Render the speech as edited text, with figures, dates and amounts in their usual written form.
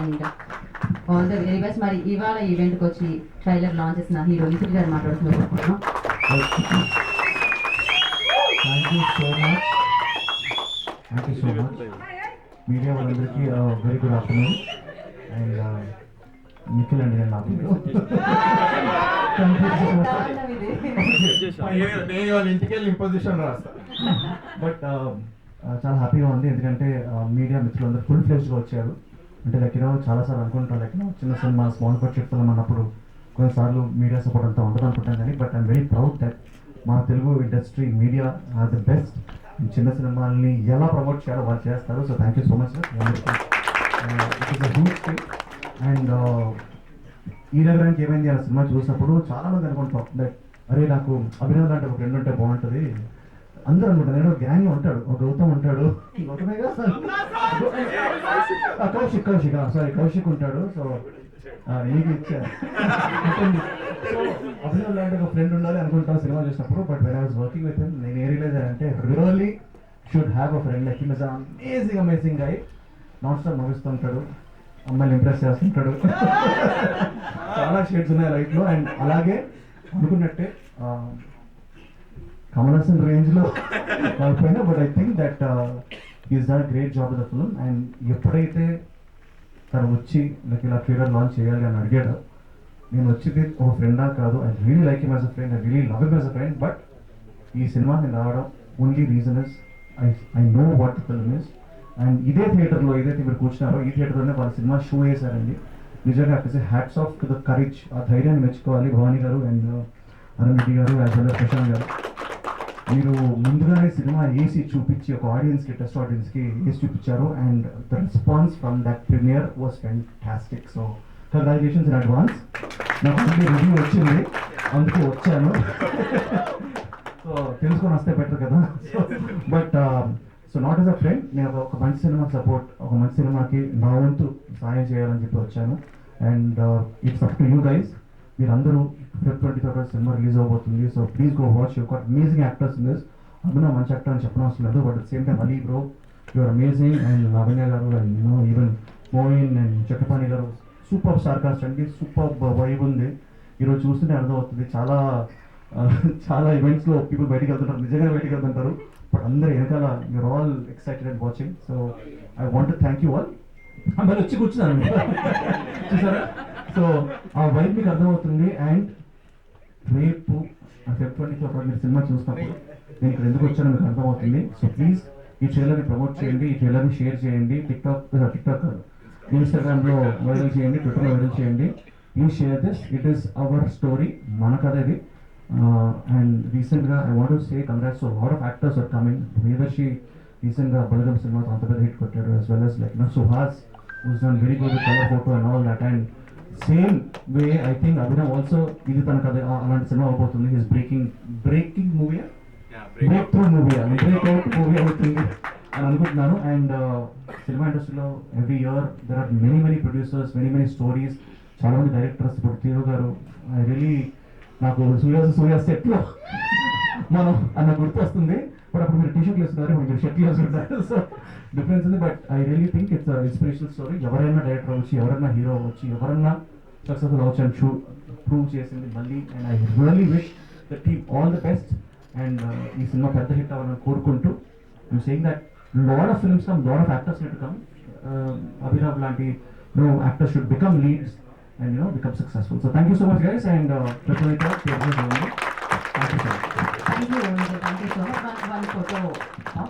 And all the very best. మరి ఇవాళ ఈవెంట్కి వచ్చి ట్రైలర్ లాంచ్ చేసిన హీరో నిఖిల్ గారు మాట్లాడుతున్నారు. Thank you so much. Thank you so much media వాళ్ళందరికీ very good afternoon. And Nikhil అండి నేను నాకు నేను వాళ్ళ ఇంటికి వెళ్ళి ఇంపోజిషన్ రాస్తా. బట్ చాలా హ్యాపీగా ఉంది ఎందుకంటే మీడియా మిత్రులందరూ ఫుల్ ఫ్లెజ్డ్గా వచ్చారు. అంటే దగ్గర చాలాసార్లు అనుకుంటాం లైక్ చిన్న సినిమా స్మాల్ బడ్జెట్ ఫిల్మ్ అన్నప్పుడు కొన్నిసార్లు మీడియా సపోర్ట్ అంతా ఉండదు అనుకుంటాం కానీ but I'm very proud that మా Telugu industry media are the best. చిన్న సినిమాల్ని ఎలా ప్రమోట్ చేయాలో వాళ్ళు చేస్తారు. So thank you so much sir. It is a huge thing. And ఈ నగరానికి ఏమైంది అనే సినిమా చూసినప్పుడు చాలామంది అనుకుంటాం దట్ అరే నాకు అభినందన అంటే ఒక ఫ్రెండ్ ఉంటే బాగుంటుంది అందరూ అనుకుంటారు. నేను గ్యాంగ్ ఉంటాడు, ఒక గౌతమ్ ఉంటాడు, కౌశిక్ ఉంటాడు. సో నీకు ఇచ్చారు సో అభినవ్ లాంటి ఒక ఫ్రెండ్ ఉండాలి అనుకుంటాను సినిమా చూసినప్పుడు. But when I was working with him నేను ఏ రియలైజ్ అంటే really should have a friend like him is amazing guy. Non stop నవ్విస్తుంటాడు, అమ్మాయిని ఇంప్రెస్ చేస్తుంటాడు, చాలా షేడ్స్ ఉన్నాయి లైఫ్లో. అండ్ అలాగే అనుకున్నట్టే కమల్ హాసన్ రేంజ్లో కాకపోయినా but I think that is done great job in the film. And ఎప్పుడైతే తను వచ్చి నాకు ఇలా ట్రైలర్ లాంచ్ చేయాలి అని అడిగాడు, నేను వచ్చింది ఒక ఫ్రెండా కాదు, I really like him as a friend, I really love him as a friend. But ఈ సినిమా నేను రావడం only reason is I know what the film is. And ఇదే థియేటర్లో ఏదైతే మీరు కూర్చున్నారో ఈ థియేటర్లోనే వాళ్ళ సినిమా షో వేశారండి. నిజంగా అక్కడికి hats off to the courage, ఆ ధైర్యాన్ని మెచ్చుకోవాలి భవానీ గారు అండ్ అరుణ్ రెడ్డి గారు యాజ్ వెల్ ప్రశాంత్ గారు. మీరు ముందుగానే సినిమా ఏసీ చూపించి ఒక ఆడియన్స్కి టెస్ట్ ఆడియన్స్కి ఏసీ చూపించారు. And the response from that premiere was fantastic. So congratulations in advance. నాకు ముందు రివ్యూ వచ్చింది అందుకే వచ్చాను. సో తెలుసుకొని వస్తే బెటర్ కదా. But so not as a friend, నేను ఒక మంచి సినిమాకి సపోర్ట్, ఒక మంచి సినిమాకి నా వంతు సాయం చేయాలని చెప్పి వచ్చాను. And it's up to you guys. మీరందరూ February 23rd సినిమా రిలీజ్ అవబోతుంది. So please go watch. You got amazing actors in this. Abhinav మంచి యాక్టర్ అని చెప్పడం అవసరం లేదు, but at same time Ali bro you're amazing. And Lavanya గారు and even Moin and Chakrapani గారు సూపర్ స్టార్ కాస్ట్ అండి, సూపర్ వైబ్ ఉంది. ఈరోజు చూస్తుంటే అర్థమవుతుంది చాలా చాలా ఈవెంట్స్లో పీపుల్ బయటికి వెళ్తుంటారు, నిజంగా బయటికి వెళ్తుంటారు. బట్ అందరూ వెనకాల you are all excited and watching. So I want to thank you all. మరి వచ్చి కూర్చున్నాను చూసారా. సో ఆ వైబ్ మీకు అర్థమవుతుంది. అండ్ రేపు February 23rd మీరు సినిమా చూసినప్పుడు నేను ఇక్కడ ఎందుకు వచ్చానో మీకు అర్థమవుతుంది. సో ప్లీజ్ ఈ ట్రైలర్ని ప్రమోట్ చేయండి, ఈ ట్రైలర్ని షేర్ చేయండి, టిక్టాక్ ఇన్స్టాగ్రామ్లో వైరల్ చేయండి, ట్విట్టర్లో వైరల్ చేయండి. Please share this. It is our story, మన కథ ఇది. అండ్ రీసెంట్గా I want to say congrats to lot of actors are coming. వేదర్షి రీసెంట్గా బలగం సినిమాతో అంత పెద్ద హిట్ కొట్టాడు, as well as like Suhas who's done very good with colour photo and all that. And same way I think Abhinav also ఇది తన కథ అలాంటి సినిమా అవబోతుంది. His breaking movie, break through movie, breakout movie అవుతుంది అని అనుకుంటున్నాను. అండ్ సినిమా ఇండస్ట్రీలో every year there are many producers, many stories, చాలామంది డైరెక్టర్స్. ఇప్పుడు తీరు గారు ఐ రియలీ నాకు సూర్య సెట్లో మనం అన్న గుర్తు వస్తుంది. బట్ అప్పుడు మీరు టీషర్ట్లు వేస్తున్నారు, ఇప్పుడు మీరు షర్ట్లు వేసుకుంటారు. సో డిఫరెన్స్ ఉంది. But I really think it's inspirational story. ఎవరైనా డైరెక్టర్ అవ్వచ్చు, ఎవరైనా హీరో అవ్వచ్చు, ఎవరైనా సక్సెస్ఫుల్ అవ్వచ్చు అని ప్రూవ్ చేసింది మళ్ళీ. And I really wish the team all the best. And ఈ సినిమా పెద్ద హిట్ అవ్వాలని కోరుకుంటూ I'm saying that lot of films come, lot of actors need to come. Abhinav లాంటి actors should become leads and become successful. So thank you so much guys. And February 3rd thank you so much. Thank you so much. One photo of